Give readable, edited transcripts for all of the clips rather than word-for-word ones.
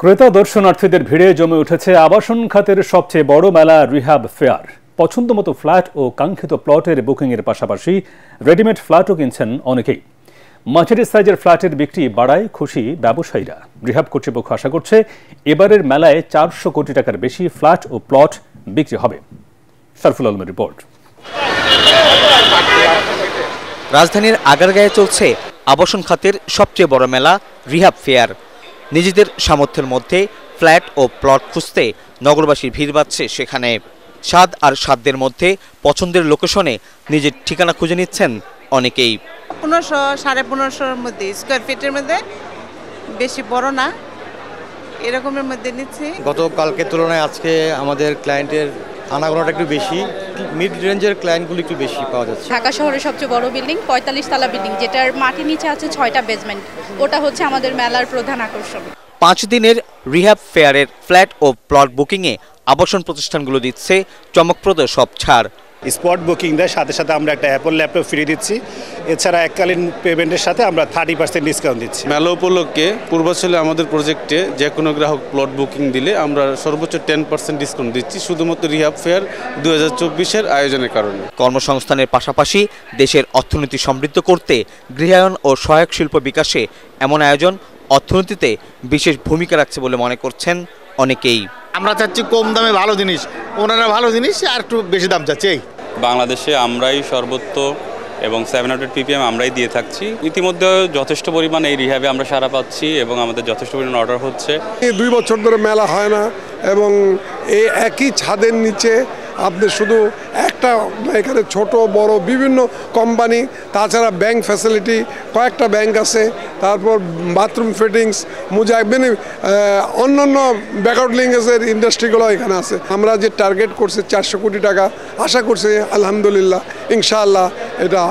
ক্রেতা দর্শনার্থীদের ভিড়ে জমে উঠেছে আবাসন খাতের সবচেয়ে বড় মেলা রিহাব ফেয়ার। পছন্দমতো ফ্ল্যাট ও কাঙ্ক্ষিত প্লটের বুকিংয়ের পাশাপাশি রেডিমেড ফ্ল্যাটও কিনছেন অনেকেই। মাঝারি সাইজের ফ্ল্যাটের বিক্রি বাড়ায় খুশি ব্যবসায়ীরা। রিহাব কর্তৃপক্ষ আশা করছে এবারের মেলায় 400 কোটি টাকার বেশি ফ্ল্যাট ও প্লট বিক্রি হবে। শরফুল আলমের রিপোর্ট। রাজধানীর আগারগাঁয়ে চলছে আবাসন খাতের সবচেয়ে বড় মেলা রিহাব ফেয়ার। নিজেদের সামর্থ্যের মধ্যে ফ্ল্যাট ও প্লট খুঁজতে নগরবাসীর ভিড় বাড়ছে সেখানে। স্বাদ আর সাধ্যের মধ্যে পছন্দের লোকেশনে নিজের ঠিকানা খুঁজে নিচ্ছেন অনেকেই। 1500 1550-এর মধ্যে স্কোয়ার ফিটের মধ্যে, বেশি বড় না, এরকমের মধ্যে নিচ্ছি। গতকালকের তুলনায় আজকে আমাদের ক্লায়েন্টের আনাগোনাটা একটু বেশি, মিড রেঞ্জের ক্লায়েন্টগুলো একটু বেশি পাওয়া যাচ্ছে। ঢাকা শহরের সবচেয়ে বড় বিল্ডিং 45 তলা বিল্ডিং, যেটার মাটির নিচে আছে 6টা বেসমেন্ট, ওটা হচ্ছে আমাদের মেলার প্রধান আকর্ষণ। 5 দিনের রিহাব ফেয়ারের ফ্ল্যাট ও প্লট বুকিংয়ে আবাসন প্রতিষ্ঠানগুলো দিচ্ছে চমকপ্রদ সব ছাড়। স্পট বুকিং দেয়, সাথে সাথে আমরা একটা অ্যাপল ল্যাপটপ ফ্রি দিচ্ছি। এছাড়া এককালীন পেমেন্টের সাথে আমরা 30% ডিসকাউন্ট দিচ্ছি। মেলা উপলক্ষে পূর্বাঞ্চলে আমাদের প্রজেক্টে যে কোনো গ্রাহক প্লট বুকিং দিলে আমরা সর্বোচ্চ 10% ডিসকাউন্ট দিচ্ছি, শুধুমাত্র রিহাব ফেয়ার 2024-এর আয়োজনের কারণে। কর্মসংস্থানের পাশাপাশি দেশের অর্থনীতি সমৃদ্ধ করতে গৃহায়ন ও সহায়ক শিল্প বিকাশে এমন আয়োজন অর্থনীতিতে বিশেষ ভূমিকা রাখছে বলে মনে করছেন অনেকেই। আমরা চাচ্ছি কম দামে ভালো জিনিস, ওনারা ভালো জিনিস আর একটু বেশি দাম চাচ্ছে। বাংলাদেশে আমরাই সর্বোচ্চ এবং 700 ppm আমরাই দিয়ে থাকছি। ইতিমধ্যে যথেষ্ট পরিমাণ এই রিহ্যাবে আমরা সাড়া পাচ্ছি এবং আমাদের যথেষ্ট পরিমাণ অর্ডার হচ্ছে। 2 বছর ধরে মেলা হয় না এবং এই একই ছাদের নিচে আপনি শুধু একটা, এখানে ছোট বড় বিভিন্ন কোম্পানি, তাছাড়া ব্যাংক ফ্যাসিলিটি, কয়েকটা ব্যাংক আছে, তারপর বাথরুম ফিটিংস, মুজাহিবিনী, অন্যান্য ব্যাকওয়ার্ড লিঙ্কেজের ইন্ডাস্ট্রিগুলো এখানে আছে। আমরা যে টার্গেট করছি 400 কোটি টাকা, আশা করছি আলহামদুলিল্লাহ ইনশাআল্লাহ এটা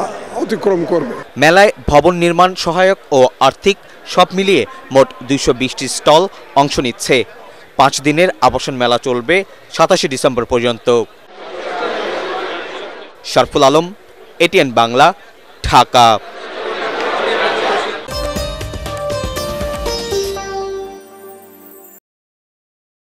অতিক্রম করবে। মেলায় ভবন নির্মাণ সহায়ক ও আর্থিক সব মিলিয়ে মোট 220টি স্টল অংশ নিচ্ছে। 5 দিনের আবাসন মেলা চলবে 27 ডিসেম্বর পর্যন্ত। শরফুল আলম, এটিএন বাংলা, ঢাকা।